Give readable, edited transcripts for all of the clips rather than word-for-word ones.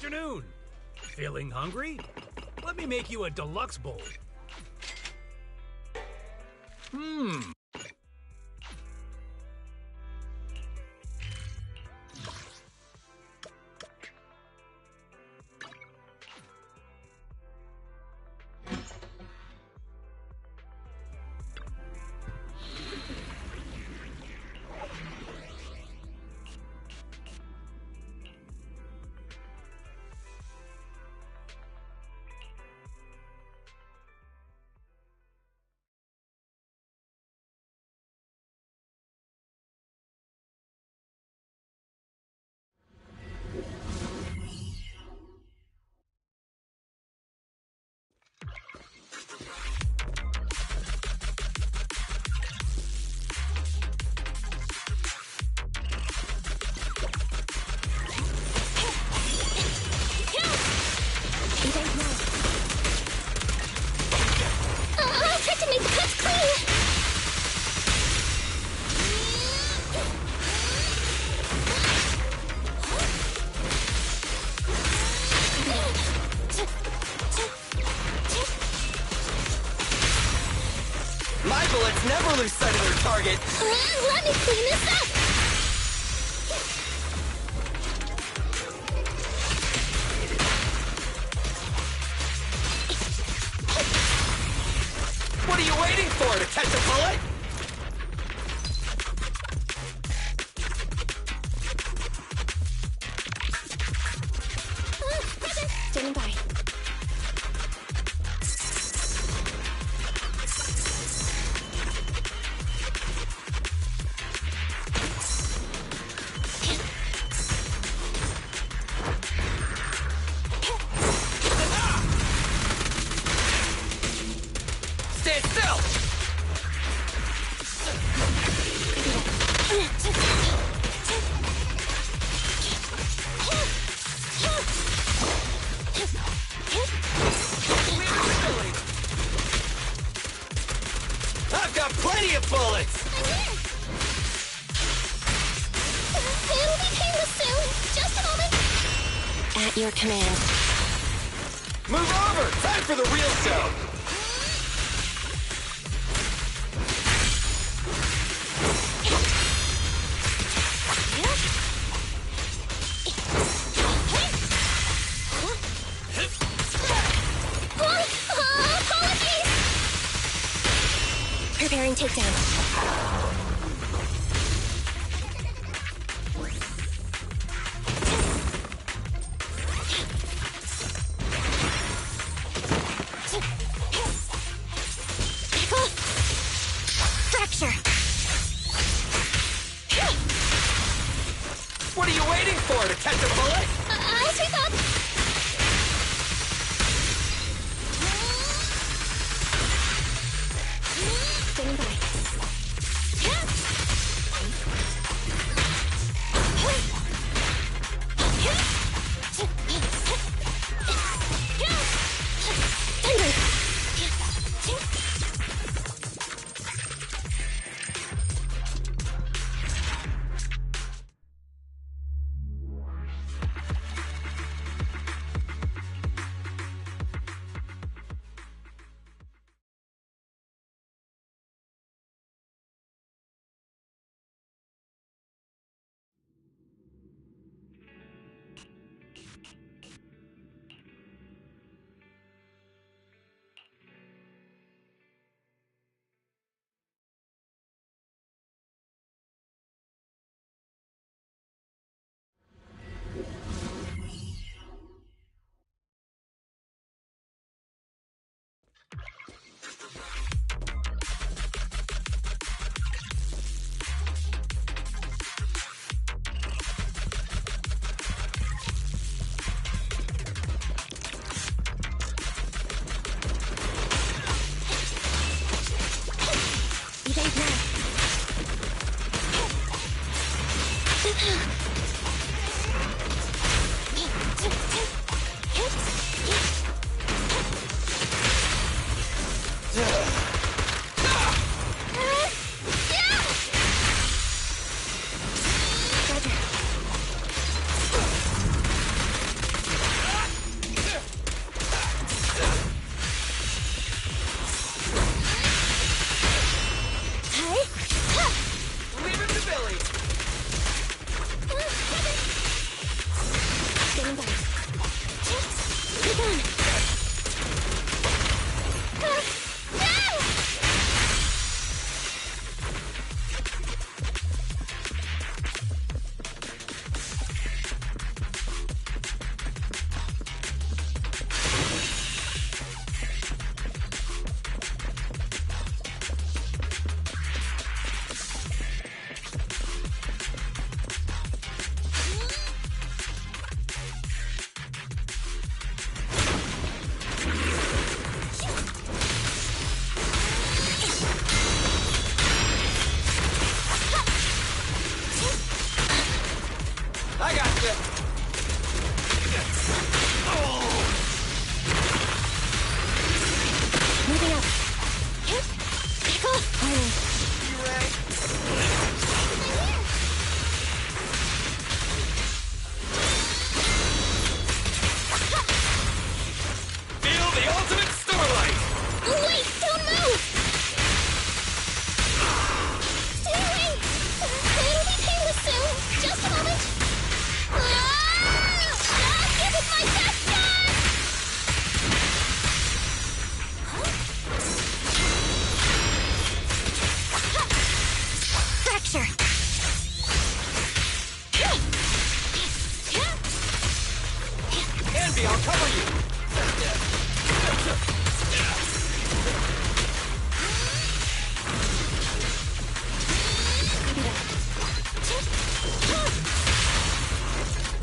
Afternoon. Feeling hungry? Let me make you a deluxe bowl. Bullets never lose sight of their target. Let me clean this up. What are you waiting for? To catch a bullet? Brother, standing by. Stand still! I've got plenty of bullets! It'll be painless soon. Just a moment. At your command. Move over! Time for the real show! Preparing takedown. Fracture. What are you waiting for? To catch a bullet? Sweep up. Standing by.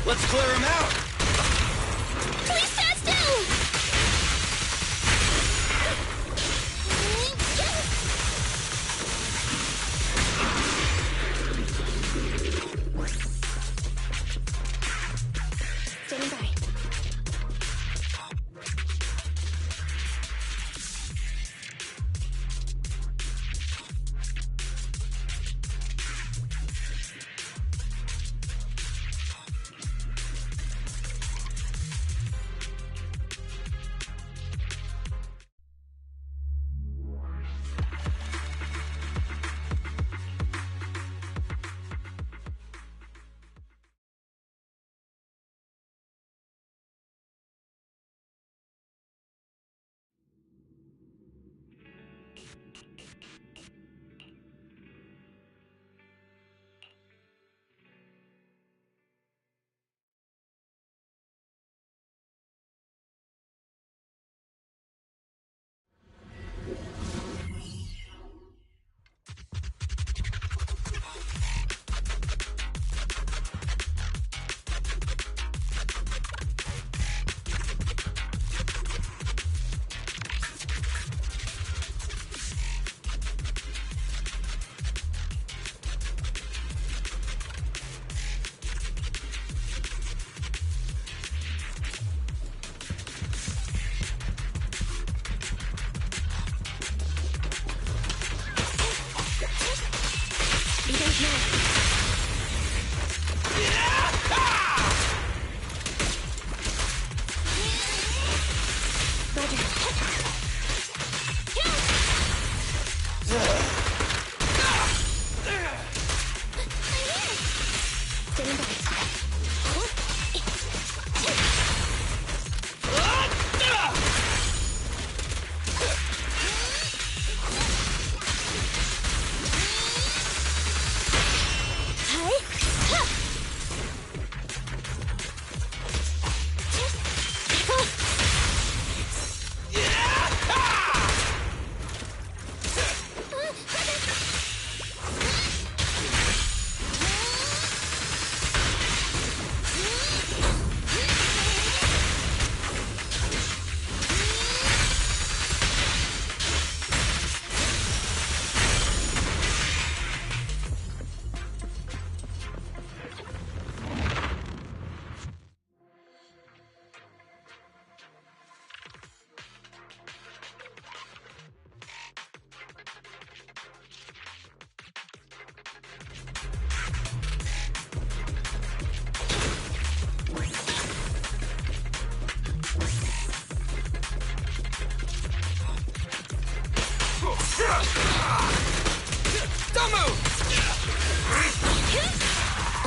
Let's clear him out! Please stand still! Standing by.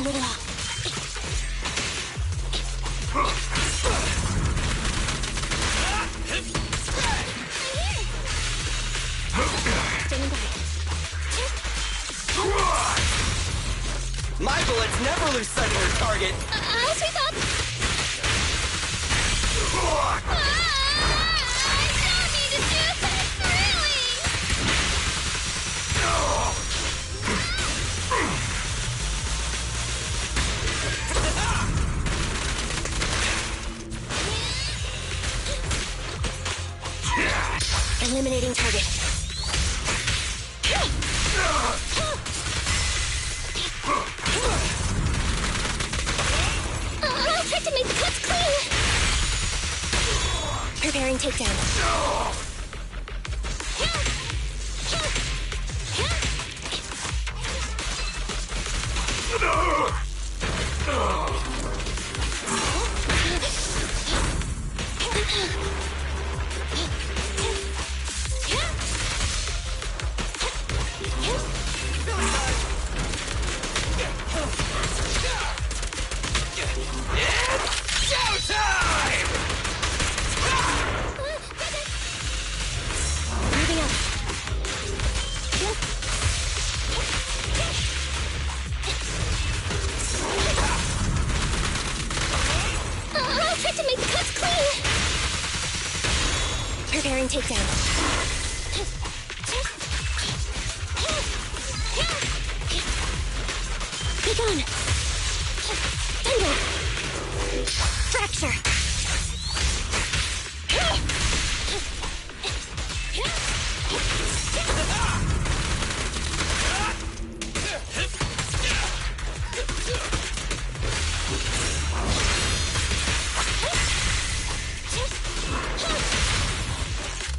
A little off. Standing by. My bullets never lose sight of their target. As we thought. I don't need to do this, really. Eliminating target. I'll try to make the cuts clean. Preparing takedown. Moving up. I'll try to make the cuts clean. Preparing takedown. Be gone. Thunder. Fracture.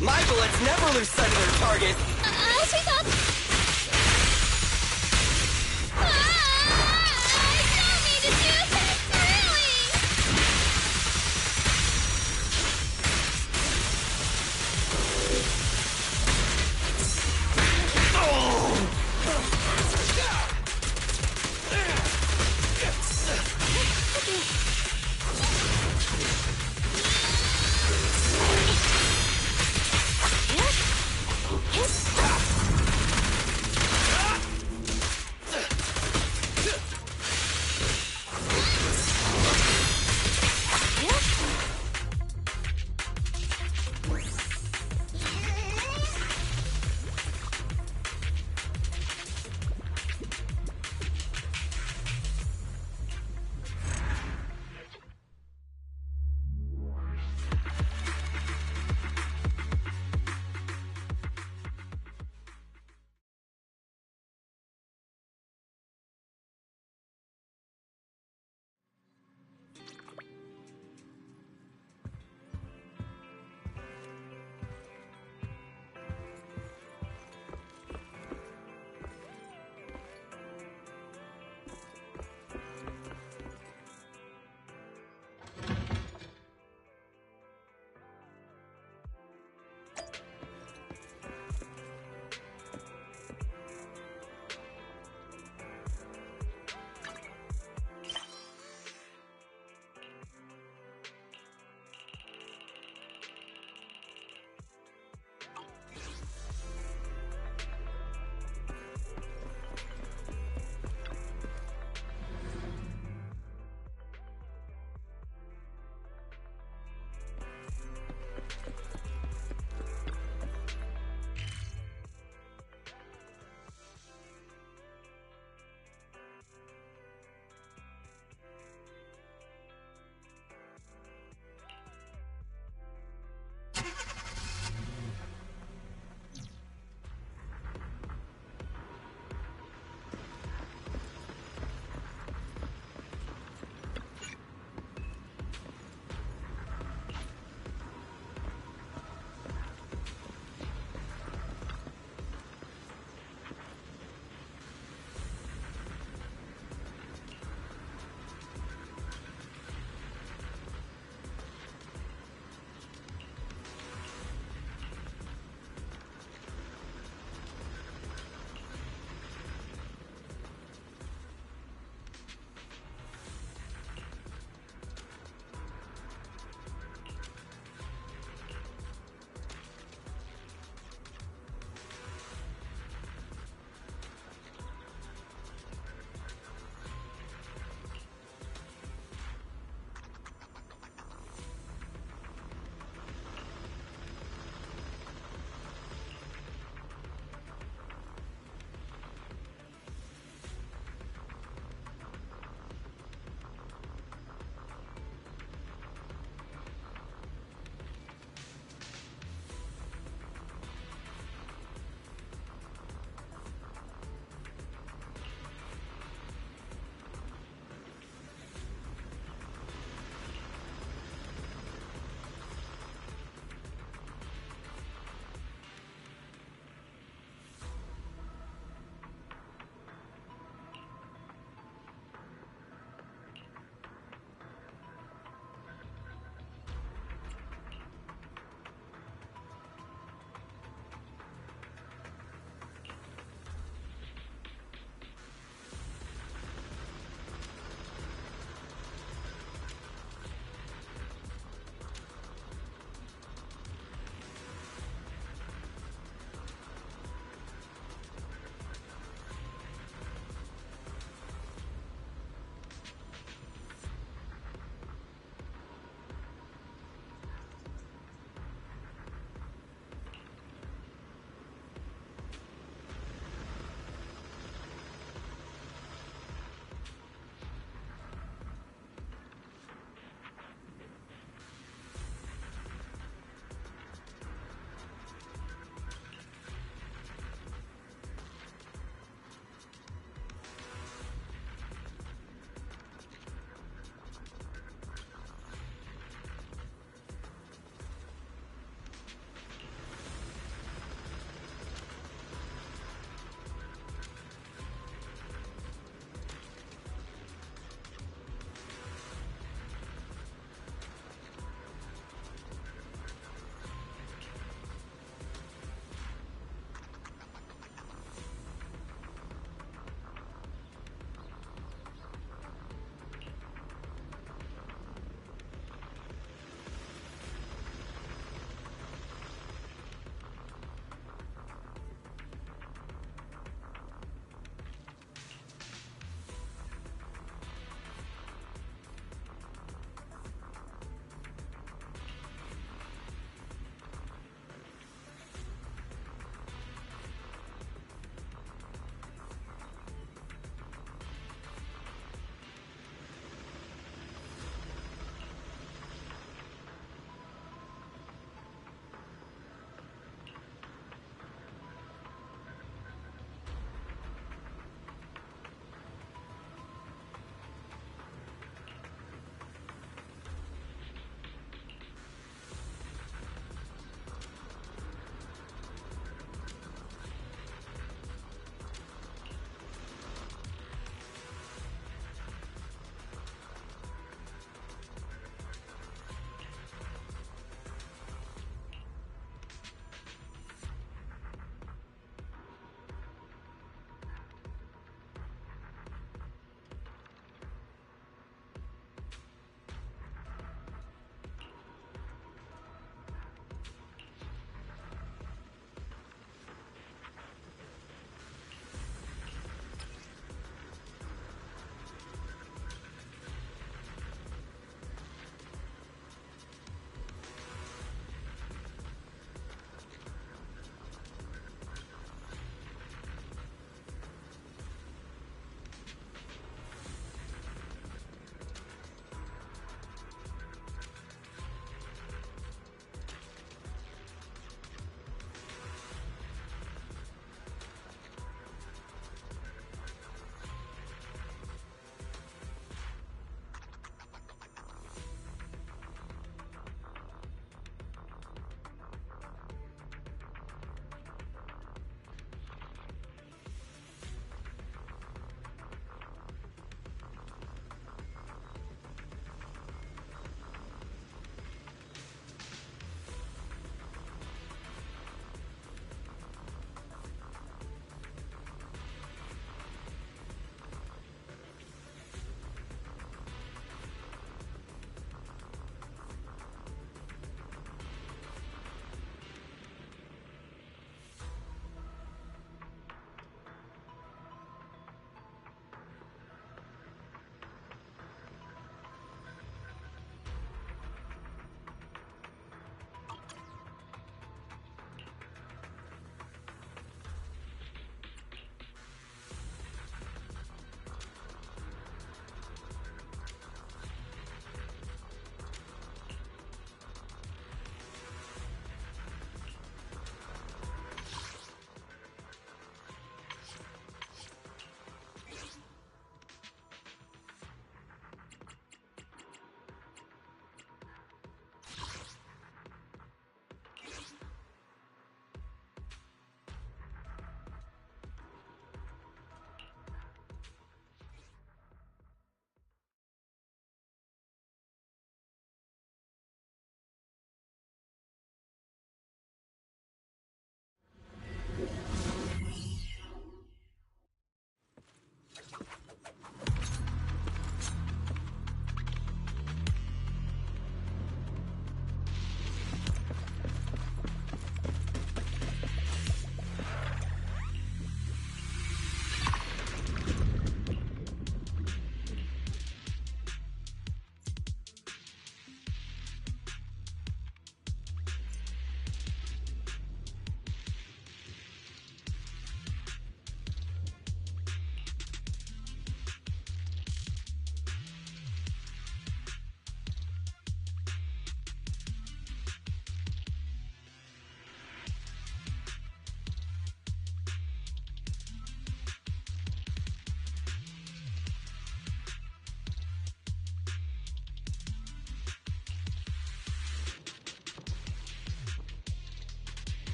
My bullets never lose sight of their target. As we thought. I don't need to do this, really.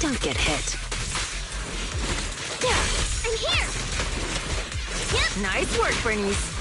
Don't get hit. I'm here! Yep! Nice work, Bernice.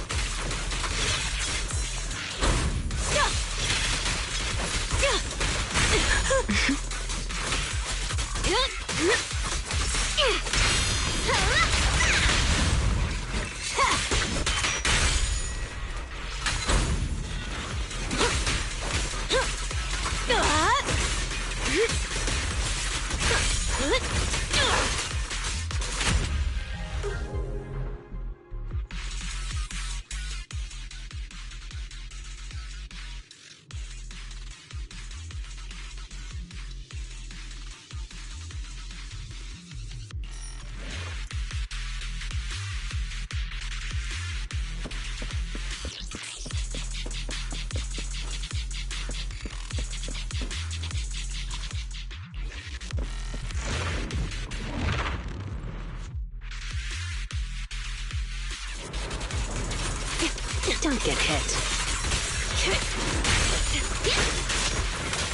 Don't get hit.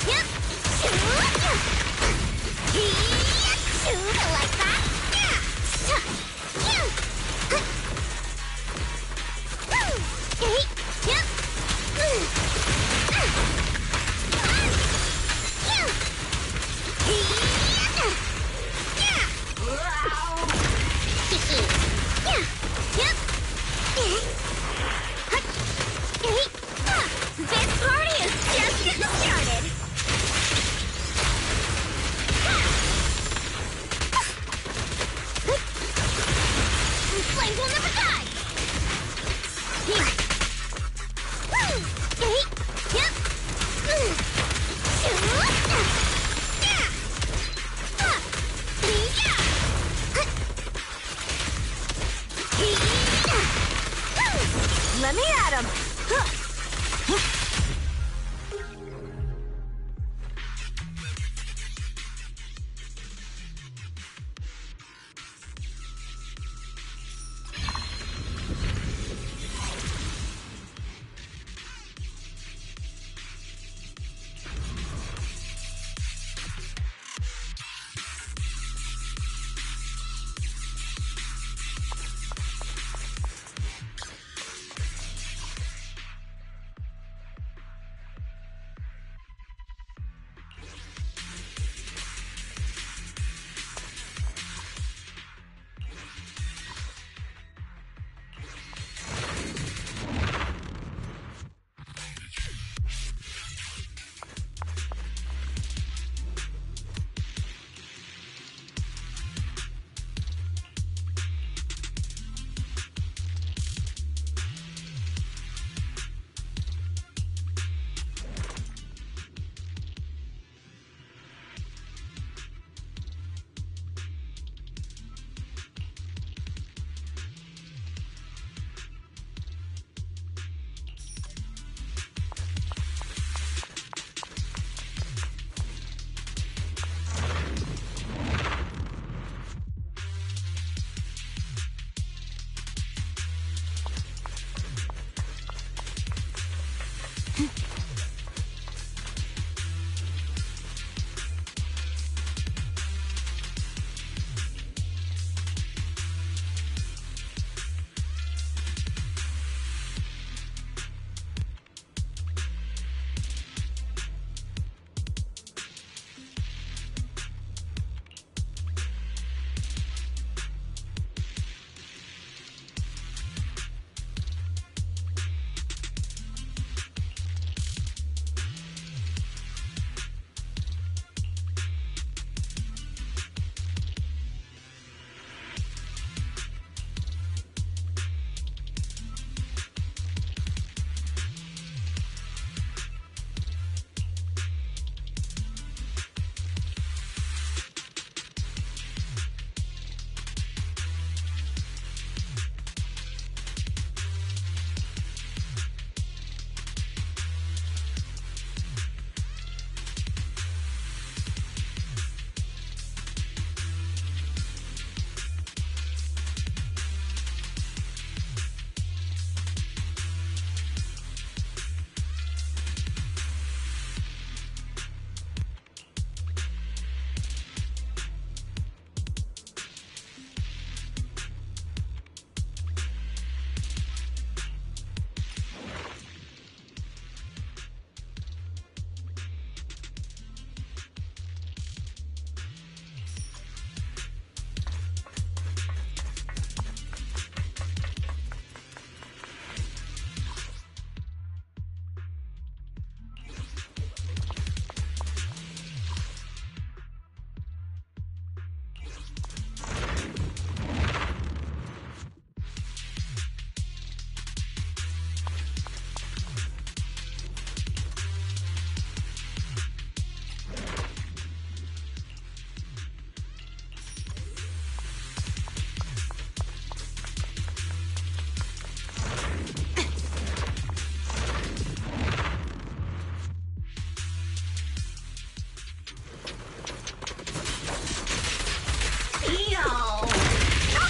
Yep! Like that? This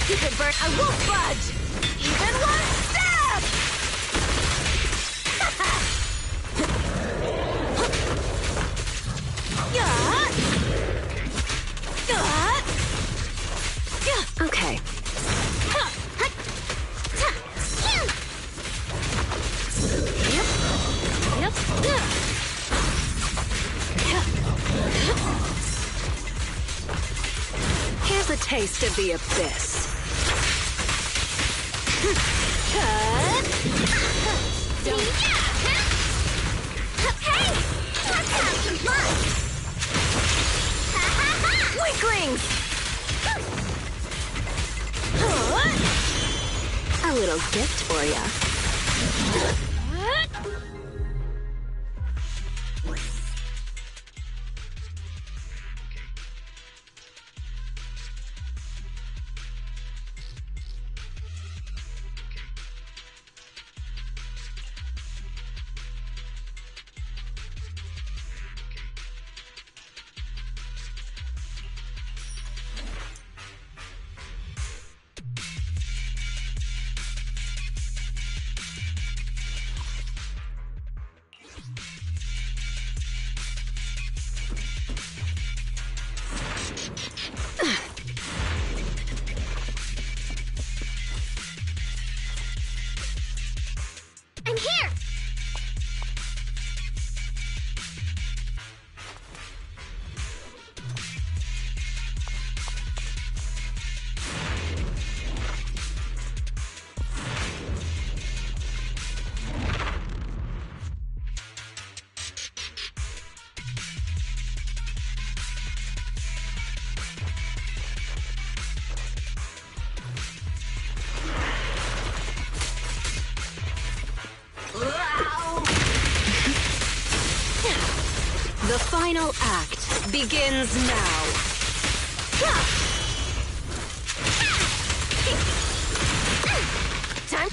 You could burn. I won't budge! Even one step! Okay. Here's a taste of the abyss. Weaklings! A little gift for ya. I'm here! The final act begins now. Time.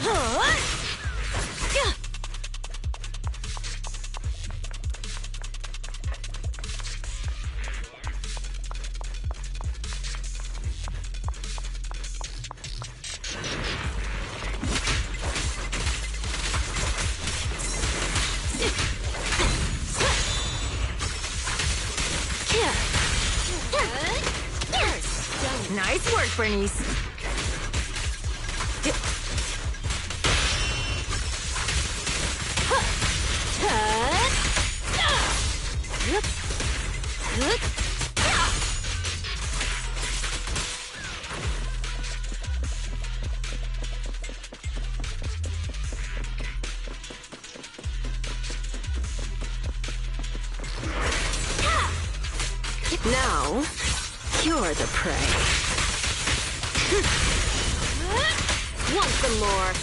Nice work, Bernice. Now, you're the prey. Want some more?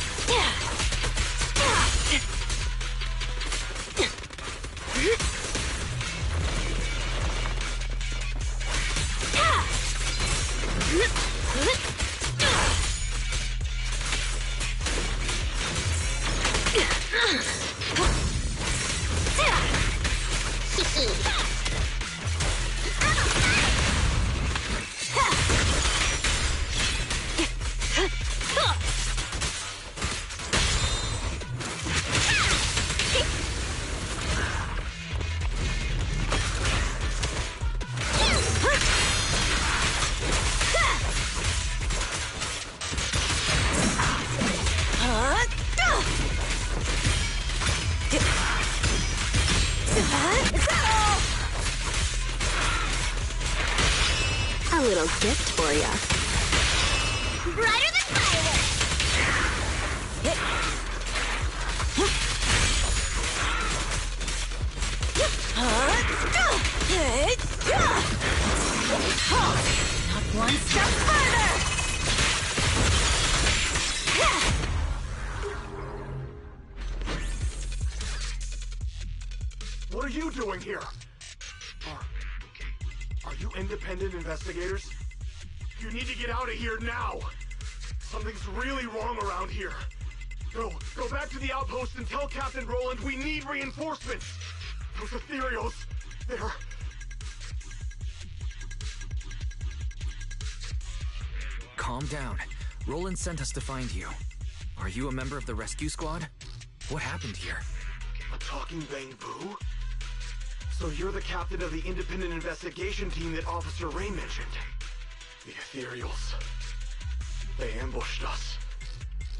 A little gift for ya. Brighter than Not one step further! What are you doing here? Are you independent investigators? You need to get out of here now! Something's really wrong around here. Go back to the outpost and tell Captain Roland we need reinforcements! Those ethereals, they're... Calm down. Roland sent us to find you. Are you a member of the rescue squad? What happened here? A talking bamboo? So you're the captain of the independent investigation team that Officer Ray mentioned. The Ethereals. They ambushed us.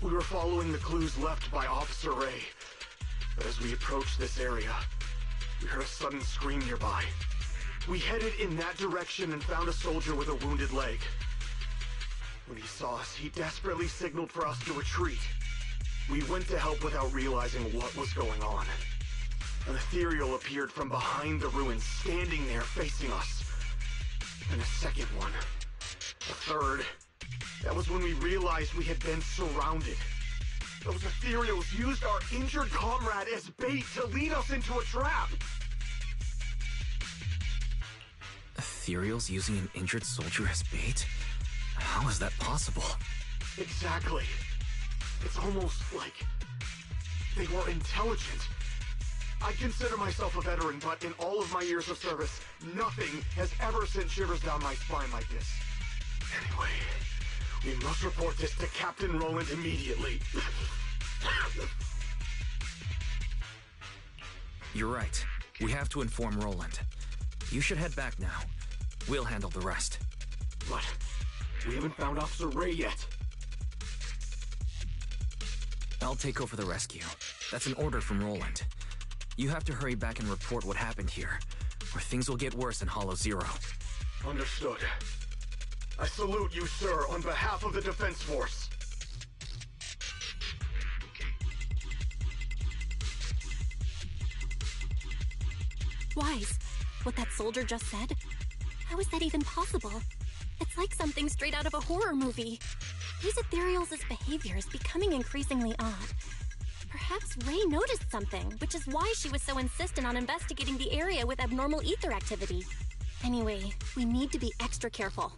We were following the clues left by Officer Ray. But as we approached this area, we heard a sudden scream nearby. We headed in that direction and found a soldier with a wounded leg. When he saw us, he desperately signaled for us to retreat. We went to help without realizing what was going on. An ethereal appeared from behind the ruins, standing there facing us. And a second one. A third. That was when we realized we had been surrounded. Those ethereals used our injured comrade as bait to lead us into a trap. Ethereals using an injured soldier as bait? How is that possible? Exactly. It's almost like they were intelligent. I consider myself a veteran, but in all of my years of service, nothing has ever sent shivers down my spine like this. Anyway, we must report this to Captain Roland immediately. You're right. We have to inform Roland. You should head back now. We'll handle the rest. But we haven't found Officer Ray yet. I'll take over the rescue. That's an order from Roland. You have to hurry back and report what happened here, or things will get worse in Hollow Zero. Understood. I salute you, sir, on behalf of the Defense Force. Wise, what that soldier just said? How is that even possible? It's like something straight out of a horror movie. These ethereals' behavior is becoming increasingly odd. Perhaps Ray noticed something, which is why she was so insistent on investigating the area with abnormal ether activity. Anyway, we need to be extra careful.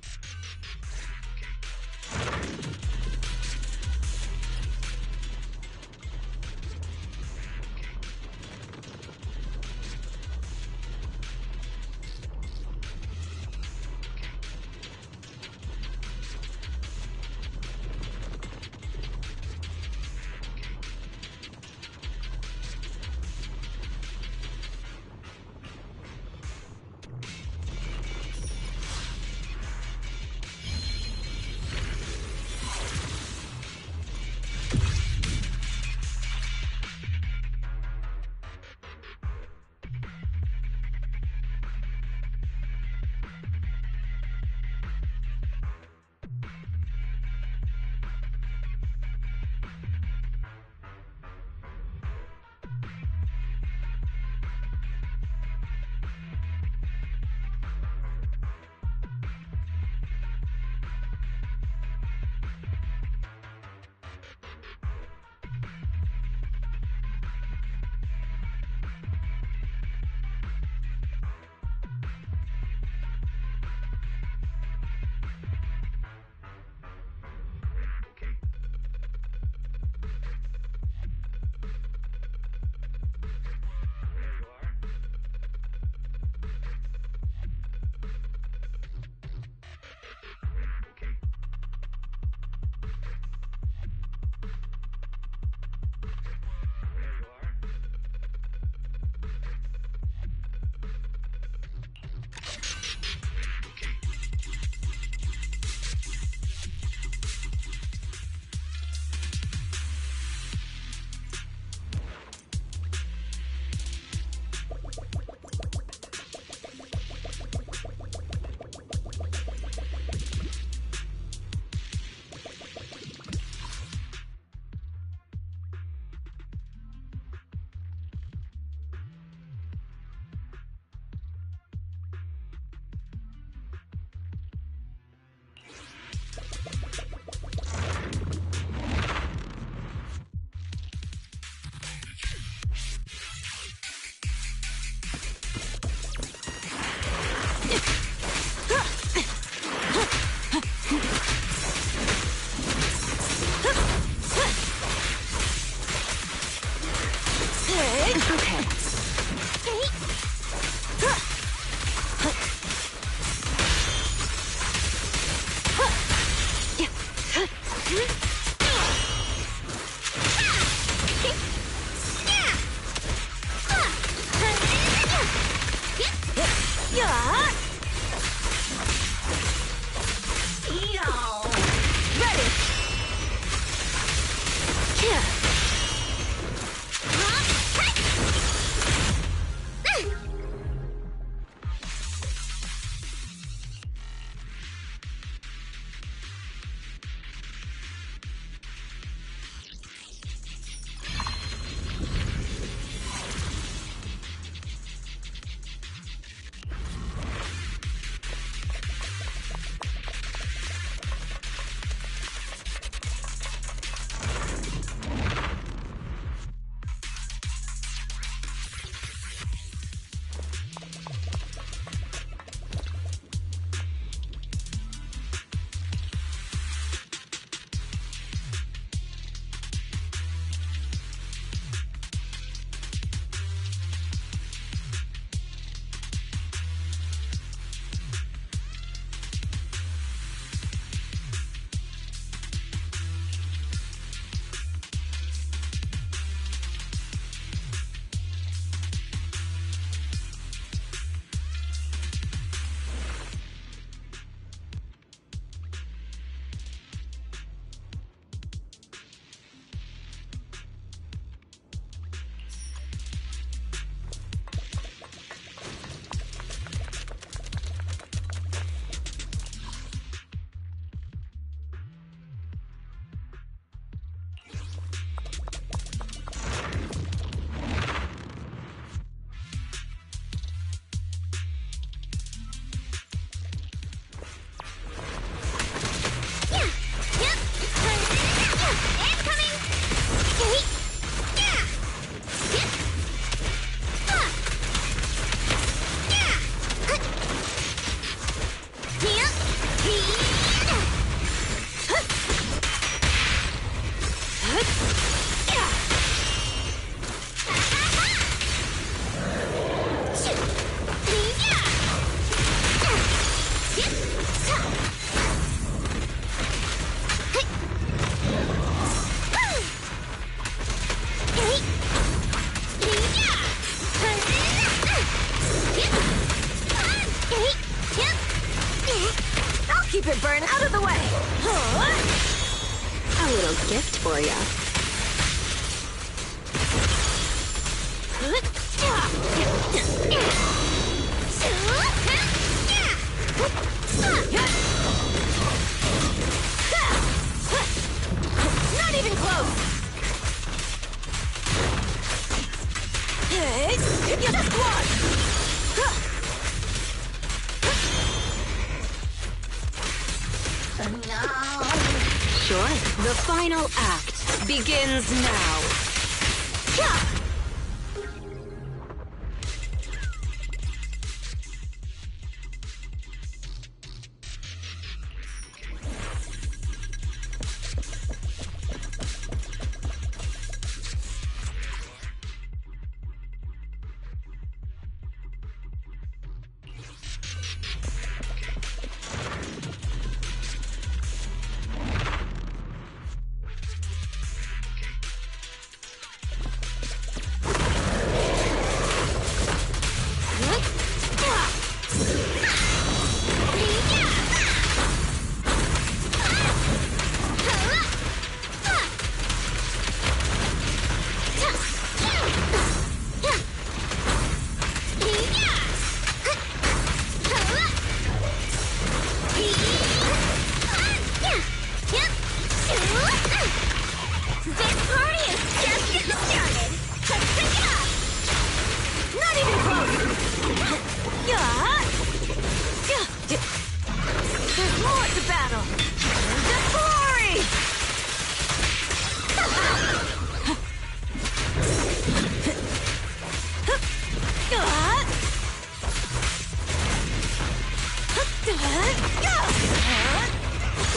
Keep your burn out of the way! A little gift for ya. Not even close! Just one! Sure. The final act begins now.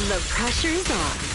The pressure's on.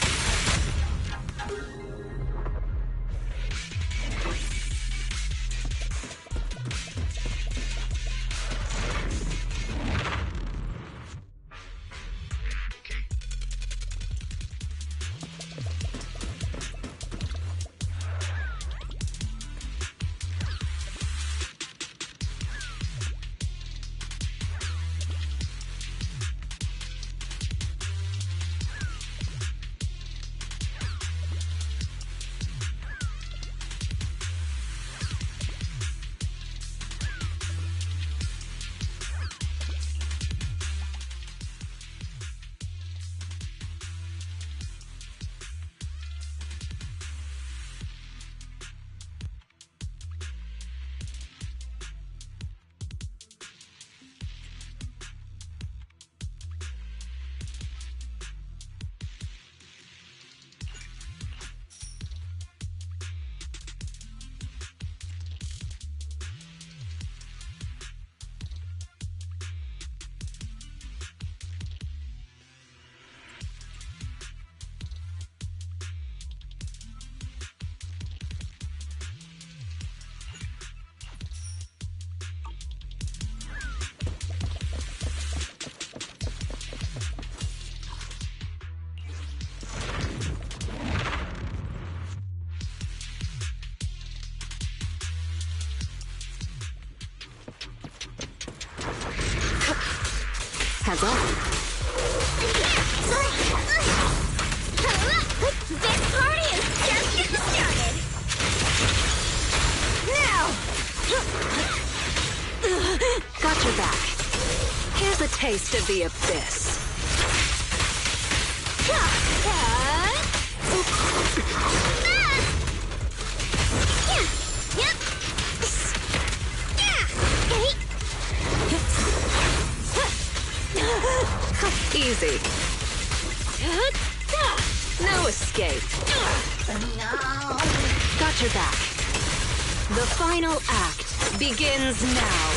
Heads up. This party is just getting started! Now! Got your back. Here's a taste of the abyss. Easy. No escape. Got your back. The final act begins now.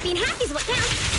Being happy's what counts.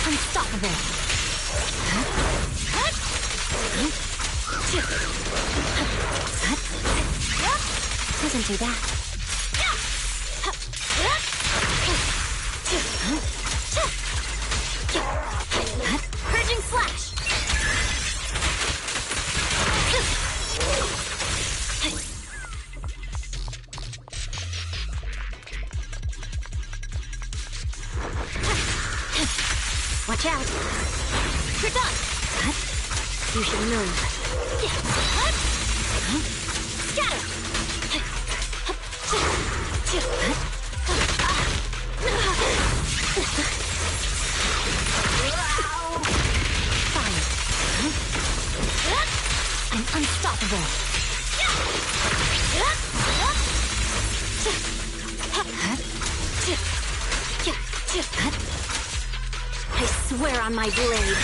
unstoppable. Wasn't too bad. Purging slash. Watch out. You're done. You should move. Scatter. Fine. I'm unstoppable. I swear on my blade.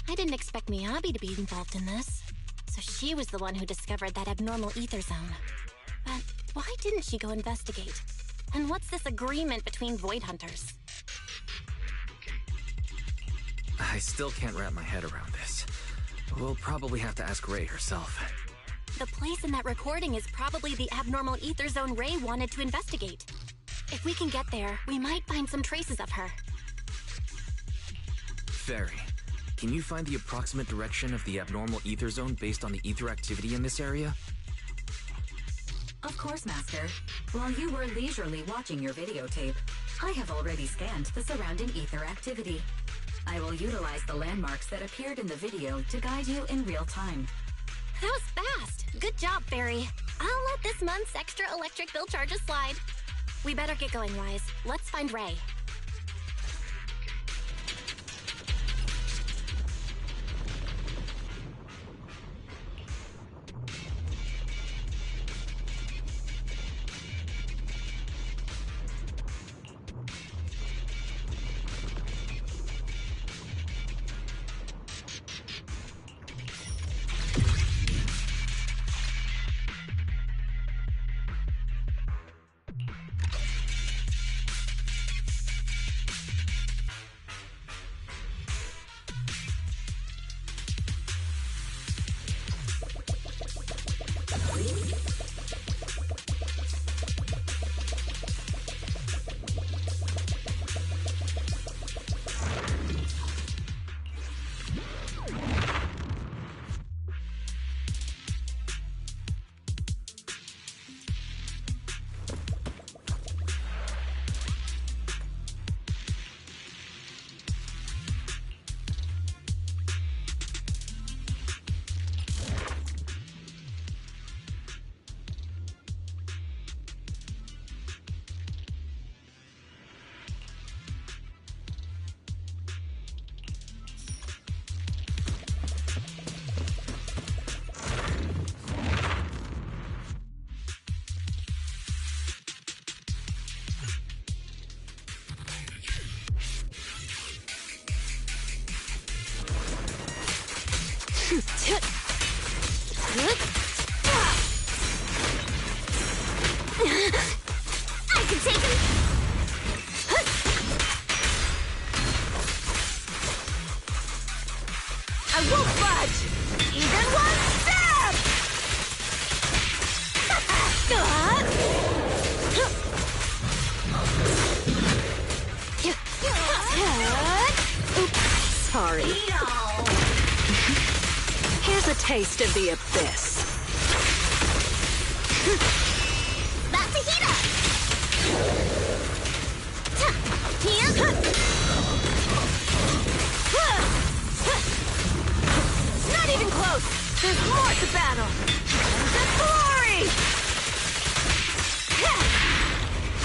I didn't expect Miyabi to be involved in this. So she was the one who discovered that abnormal ether zone. But why didn't she go investigate? And what's this agreement between Void Hunters? I still can't wrap my head around this. We'll probably have to ask Ray herself. The place in that recording is probably the abnormal ether zone Ray wanted to investigate. If we can get there, we might find some traces of her. Fairy, can you find the approximate direction of the abnormal ether zone based on the ether activity in this area? Of course, Master. While you were leisurely watching your videotape, I have already scanned the surrounding ether activity. I will utilize the landmarks that appeared in the video to guide you in real time. That was fast. Good job, Fairy. I'll let this month's extra electric bill charges slide. We better get going, Wise. Let's find Ray. I can take him. I won't budge. Even one step. worry. Here's a taste of the abyss. About to heat up! Not even close! There's more to battle! The glory!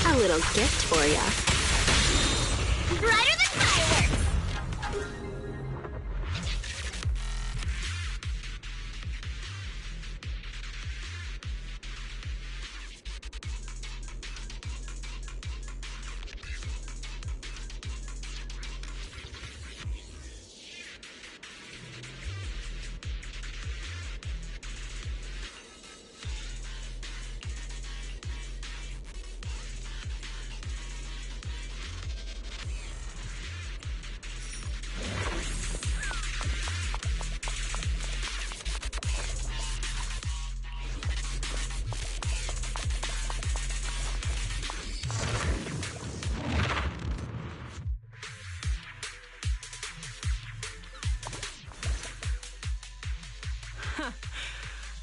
A little gift for ya. Brighter than fireworks!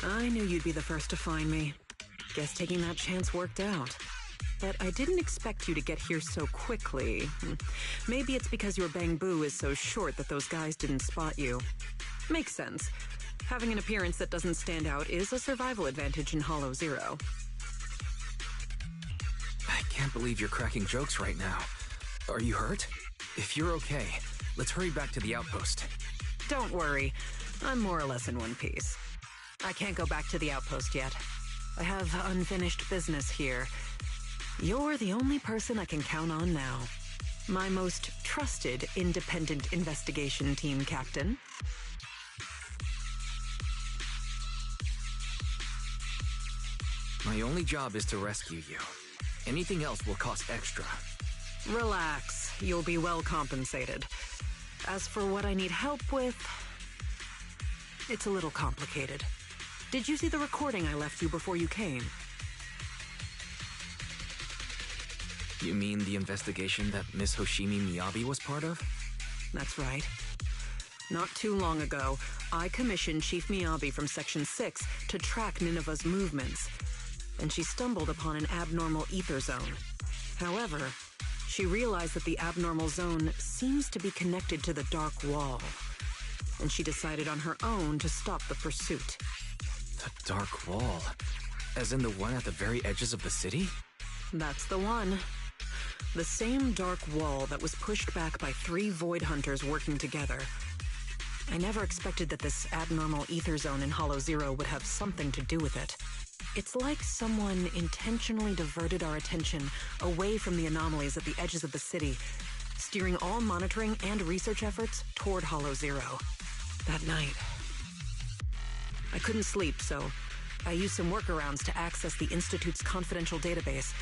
I knew you'd be the first to find me. Guess taking that chance worked out. But I didn't expect you to get here so quickly. Maybe it's because your bamboo is so short that those guys didn't spot you. Makes sense. Having an appearance that doesn't stand out is a survival advantage in Hollow Zero. I can't believe you're cracking jokes right now. Are you hurt? If you're okay, let's hurry back to the outpost. Don't worry. I'm more or less in one piece. I can't go back to the outpost yet. I have unfinished business here. You're the only person I can count on now. My most trusted independent investigation team captain. My only job is to rescue you. Anything else will cost extra. Relax. You'll be well compensated. As for what I need help with, it's a little complicated. Did you see the recording I left you before you came? You mean the investigation that Miss Hoshimi Miyabi was part of? That's right. Not too long ago, I commissioned Chief Miyabi from Section 6 to track Nineveh's movements, and she stumbled upon an abnormal ether zone. However, she realized that the abnormal zone seems to be connected to the Dark Wall, and she decided on her own to stop the pursuit. The Dark Wall? As in the one at the very edges of the city? That's the one. The same dark wall that was pushed back by 3 Void Hunters working together. I never expected that this abnormal ether zone in Hollow Zero would have something to do with it. It's like someone intentionally diverted our attention away from the anomalies at the edges of the city, steering all monitoring and research efforts toward Hollow Zero. That night, I couldn't sleep, so I used some workarounds to access the Institute's confidential database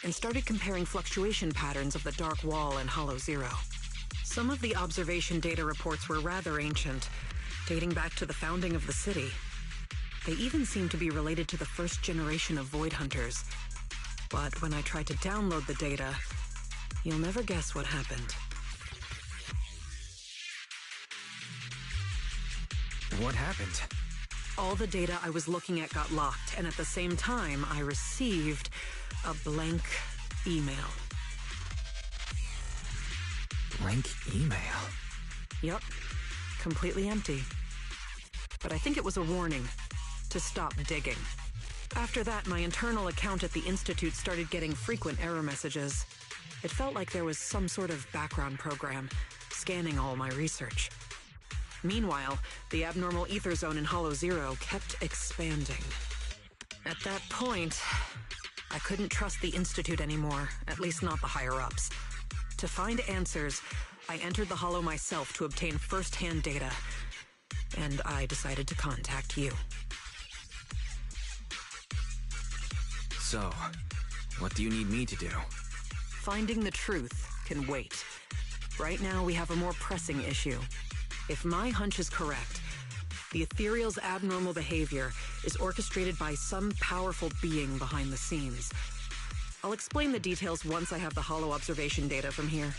and started comparing fluctuation patterns of the Dark Wall and Hollow Zero. Some of the observation data reports were rather ancient, dating back to the founding of the city. They even seemed to be related to the first generation of Void Hunters. But when I tried to download the data, you'll never guess what happened. What happened? All the data I was looking at got locked, and at the same time, I received a blank email. Blank email? Yep, completely empty. But I think it was a warning to stop digging. After that, my internal account at the Institute started getting frequent error messages. It felt like there was some sort of background program scanning all my research. Meanwhile, the abnormal ether zone in Hollow Zero kept expanding. At that point, I couldn't trust the Institute anymore, at least not the higher-ups. To find answers, I entered the Hollow myself to obtain first-hand data, and I decided to contact you. So, what do you need me to do? Finding the truth can wait. Right now, we have a more pressing issue. If my hunch is correct, the Ethereal's abnormal behavior is orchestrated by some powerful being behind the scenes. I'll explain the details once I have the Hollow observation data from here.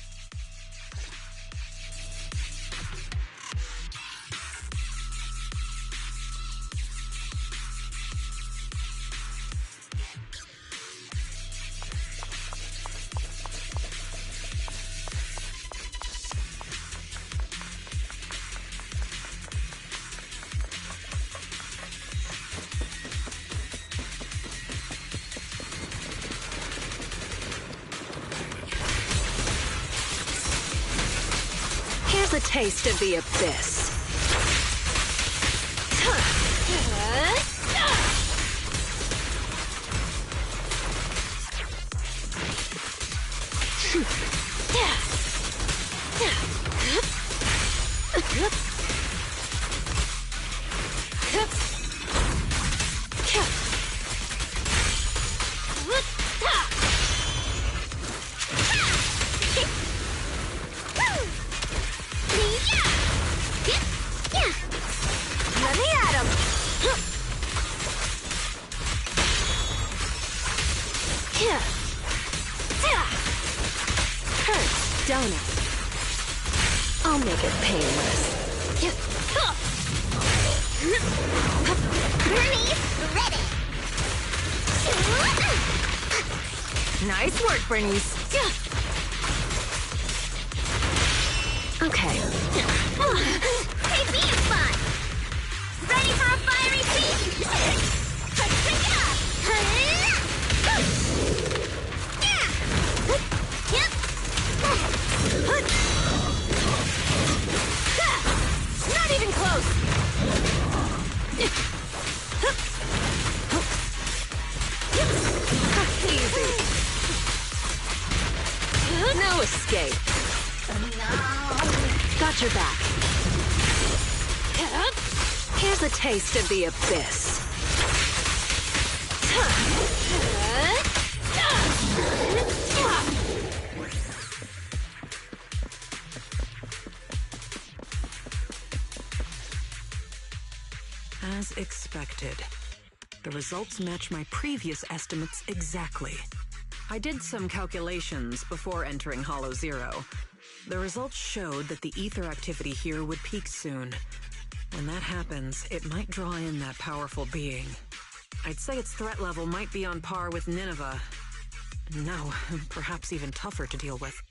Here's a taste of the abyss. Let me at him. Hurts, don't it? I'll make it painless. Bernie's ready. Nice work, Bernice. Okay. Hey, being fun. Ready for a fiery feast? Let's pick it up. Not even close. Easy. No escape. Got your back. Here's a taste of the abyss. As expected, the results match my previous estimates exactly. I did some calculations before entering Hollow Zero. The results showed that the ether activity here would peak soon. When that happens, it might draw in that powerful being. I'd say its threat level might be on par with Nineveh. No, perhaps even tougher to deal with.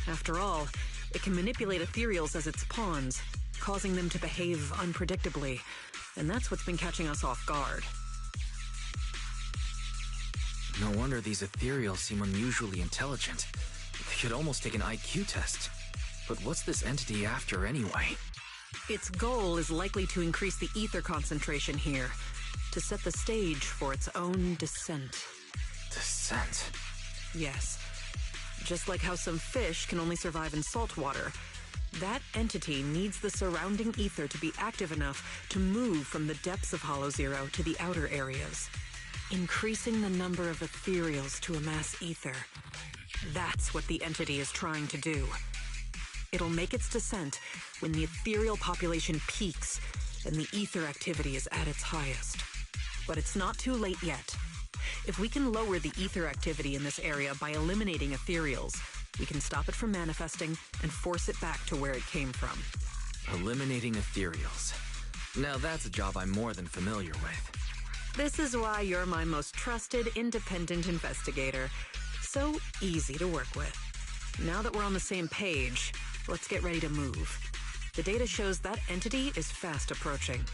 After all, it can manipulate ethereals as its pawns, causing them to behave unpredictably, and that's what's been catching us off guard. No wonder these ethereals seem unusually intelligent. They could almost take an IQ test. But what's this entity after anyway? Its goal is likely to increase the ether concentration here, to set the stage for its own descent. Descent? Yes. Just like how some fish can only survive in salt water, that entity needs the surrounding ether to be active enough to move from the depths of Hollow Zero to the outer areas, increasing the number of ethereals to amass ether. That's what the entity is trying to do. It'll make its descent when the ethereal population peaks and the ether activity is at its highest. But it's not too late yet. If we can lower the ether activity in this area by eliminating ethereals, we can stop it from manifesting and force it back to where it came from. Eliminating ethereals. Now that's a job I'm more than familiar with. This is why you're my most trusted, independent investigator. So easy to work with. Now that we're on the same page, let's get ready to move. The data shows that entity is fast approaching.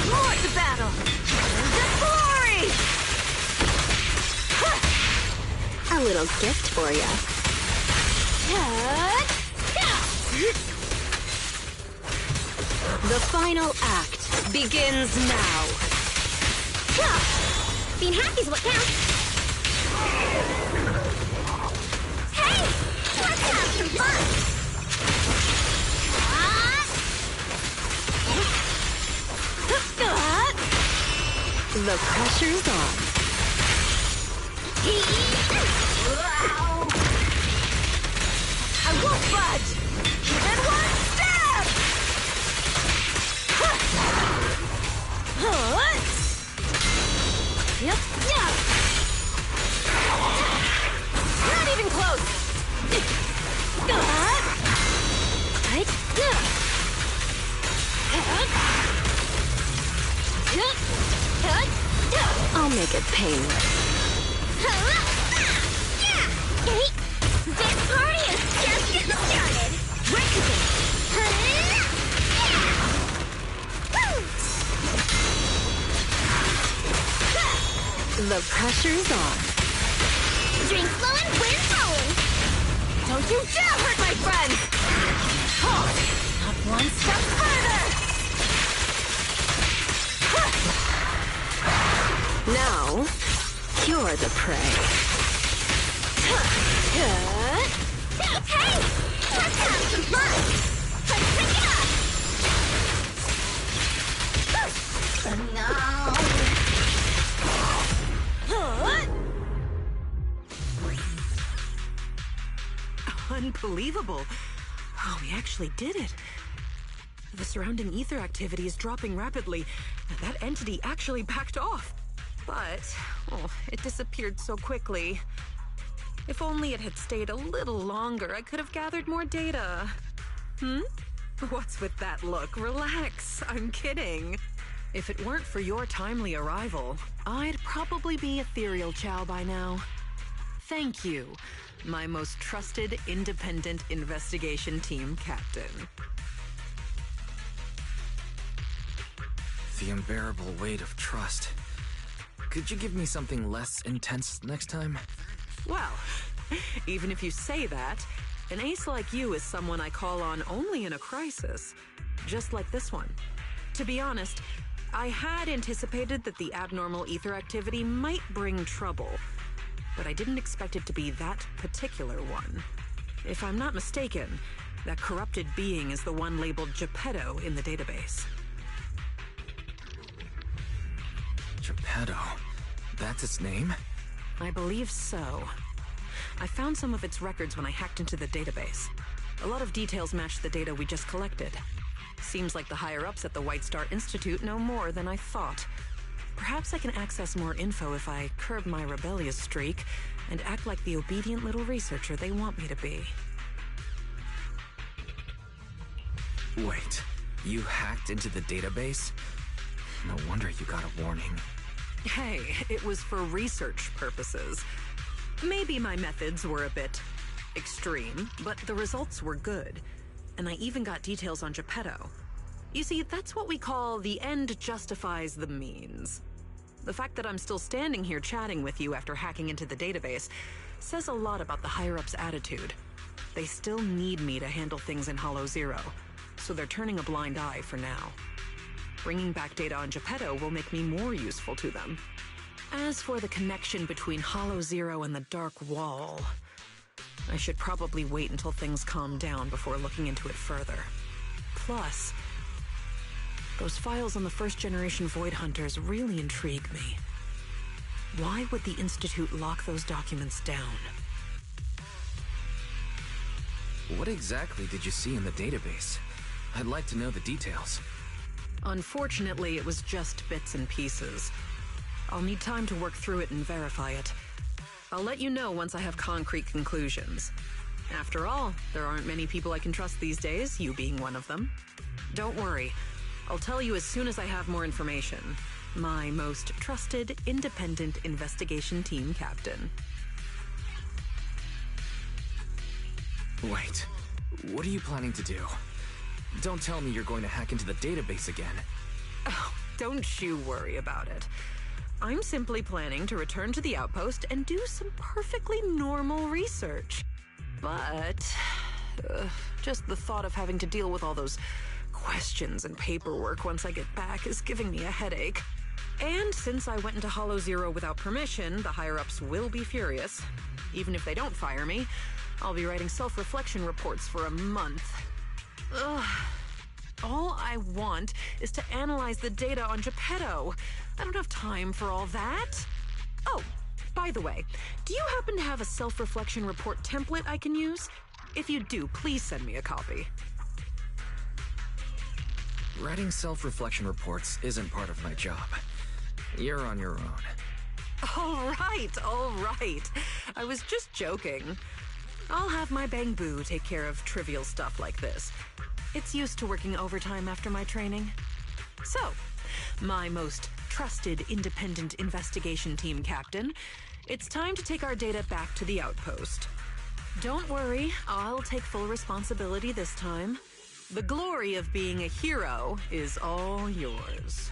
More to battle! The glory! A little gift for ya. The final act begins now. Being happy's what counts. Hey! Let's have some fun! The pressure's on. I won't budge! Even one step! Yep. Not even close! I'll make it painless. This party is just getting started! The pressure's on. Drink flowing, wind blowing! Don't you dare hurt my friends! Not one step further! Now, you're the prey. Hey! Let's have some fun! Let's pick it up! No! Unbelievable. Oh, we actually did it. The surrounding ether activity is dropping rapidly, and that entity actually backed off. But, it disappeared so quickly. If only it had stayed a little longer, I could have gathered more data. What's with that look? Relax, I'm kidding. If it weren't for your timely arrival, I'd probably be Ethereal Chow by now. Thank you, my most trusted independent investigation team captain. The unbearable weight of trust. Could you give me something less intense next time? Well, even if you say that, an ace like you is someone I call on only in a crisis. Just like this one. To be honest, I had anticipated that the abnormal ether activity might bring trouble, but I didn't expect it to be that particular one. If I'm not mistaken, that corrupted being is the one labeled Geppetto in the database. Geppetto? That's its name? I believe so. I found some of its records when I hacked into the database. A lot of details match the data we just collected. Seems like the higher-ups at the White Star Institute know more than I thought. Perhaps I can access more info if I curb my rebellious streak and act like the obedient little researcher they want me to be. Wait, you hacked into the database? No wonder you got a warning. Hey, it was for research purposes. Maybe my methods were a bit extreme, but the results were good. And I even got details on Geppetto. You see, that's what we call the end justifies the means. The fact that I'm still standing here chatting with you after hacking into the database says a lot about the higher-ups' attitude. They still need me to handle things in Hollow Zero, so they're turning a blind eye for now. Bringing back data on Geppetto will make me more useful to them. As for the connection between Hollow Zero and the Dark Wall, I should probably wait until things calm down before looking into it further. Plus, those files on the first-generation Void Hunters really intrigue me. Why would the Institute lock those documents down? What exactly did you see in the database? I'd like to know the details. Unfortunately, it was just bits and pieces. I'll need time to work through it and verify it. I'll let you know once I have concrete conclusions. After all, there aren't many people I can trust these days, you being one of them. Don't worry, I'll tell you as soon as I have more information. My most trusted independent investigation team captain. Wait, what are you planning to do? Don't tell me you're going to hack into the database again. Oh, Don't you worry about it. I'm simply planning to return to the outpost and do some perfectly normal research. But just the thought of having to deal with all those questions and paperwork once I get back is giving me a headache. And since I went into Hollow Zero without permission, the higher-ups will be furious. Even if they don't fire me, I'll be writing self-reflection reports for a month. Ugh. All I want is to analyze the data on Geppetto. I don't have time for all that. Oh, by the way, do you happen to have a self-reflection report template I can use? If you do, please send me a copy. Writing self-reflection reports isn't part of my job. You're on your own. All right. I was just joking. I'll have my Bang Boo take care of trivial stuff like this. It's used to working overtime after my training. So, my most trusted independent investigation team captain, it's time to take our data back to the outpost. Don't worry, I'll take full responsibility this time. The glory of being a hero is all yours.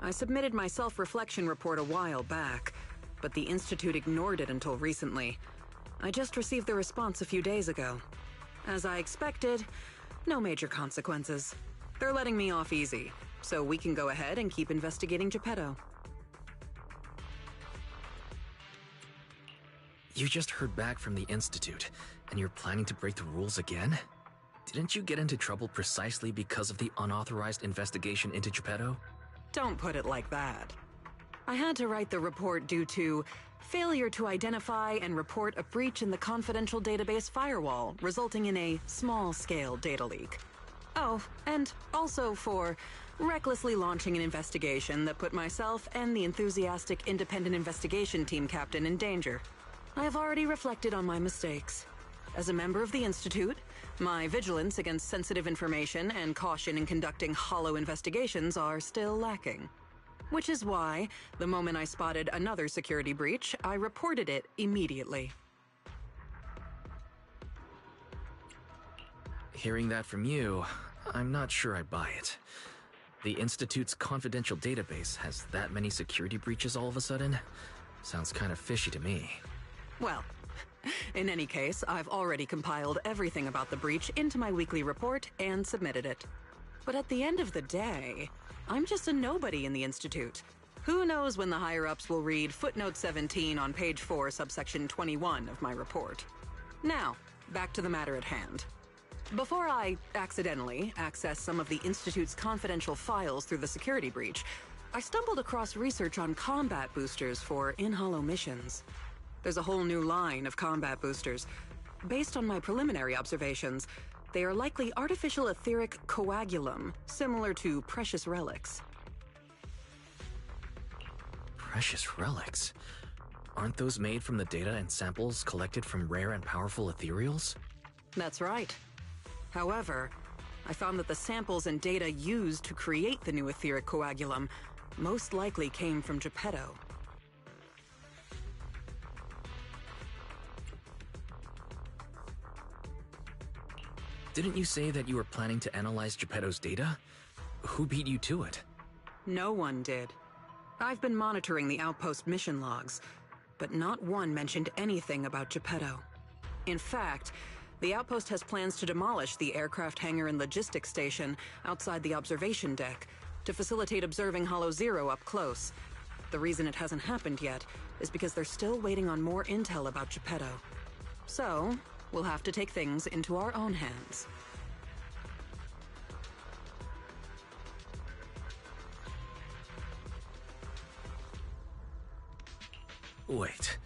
I submitted my self-reflection report a while back, but the Institute ignored it until recently. I just received the response a few days ago. As I expected, no major consequences. They're letting me off easy, so we can go ahead and keep investigating Geppetto. You just heard back from the Institute, and you're planning to break the rules again? Didn't you get into trouble precisely because of the unauthorized investigation into Geppetto? Don't put it like that. I had to write the report due to failure to identify and report a breach in the confidential database firewall, resulting in a small-scale data leak. Oh, and also for recklessly launching an investigation that put myself and the enthusiastic independent investigation team captain in danger. I have already reflected on my mistakes. As a member of the Institute, my vigilance against sensitive information and caution in conducting hollow investigations are still lacking. Which is why, the moment I spotted another security breach, I reported it immediately. Hearing that from you, I'm not sure I buy it. The Institute's confidential database has that many security breaches all of a sudden? Sounds kind of fishy to me. Well, in any case, I've already compiled everything about the breach into my weekly report and submitted it. But at the end of the day, I'm just a nobody in the Institute. Who knows when the higher-ups will read footnote 17 on page 4, subsection 21 of my report. Now, back to the matter at hand. Before I accidentally access some of the Institute's confidential files through the security breach, I stumbled across research on combat boosters for in-hollow missions. There's a whole new line of combat boosters. Based on my preliminary observations, they are likely artificial etheric coagulum, similar to precious relics. Precious relics? Aren't those made from the data and samples collected from rare and powerful ethereals? That's right. However, I found that the samples and data used to create the new etheric coagulum most likely came from Geppetto. Didn't you say that you were planning to analyze Geppetto's data? Who beat you to it? No one did. I've been monitoring the outpost mission logs, but not one mentioned anything about Geppetto. In fact, the outpost has plans to demolish the aircraft hangar and logistics station outside the observation deck to facilitate observing Hollow Zero up close. The reason it hasn't happened yet is because they're still waiting on more intel about Geppetto. So, we'll have to take things into our own hands. Wait,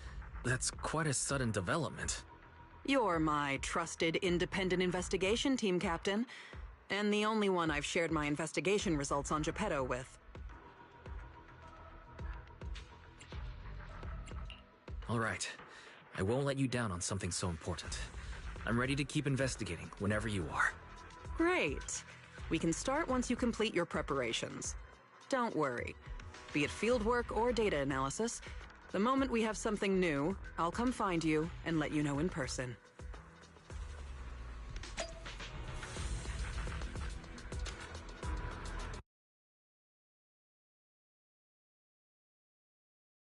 that's quite a sudden development. You're my trusted independent investigation team captain, and the only one I've shared my investigation results on Geppetto with. All right, I won't let you down on something so important. I'm ready to keep investigating whenever you are. Great. We can start once you complete your preparations. Don't worry. Be it fieldwork or data analysis, the moment we have something new, I'll come find you and let you know in person.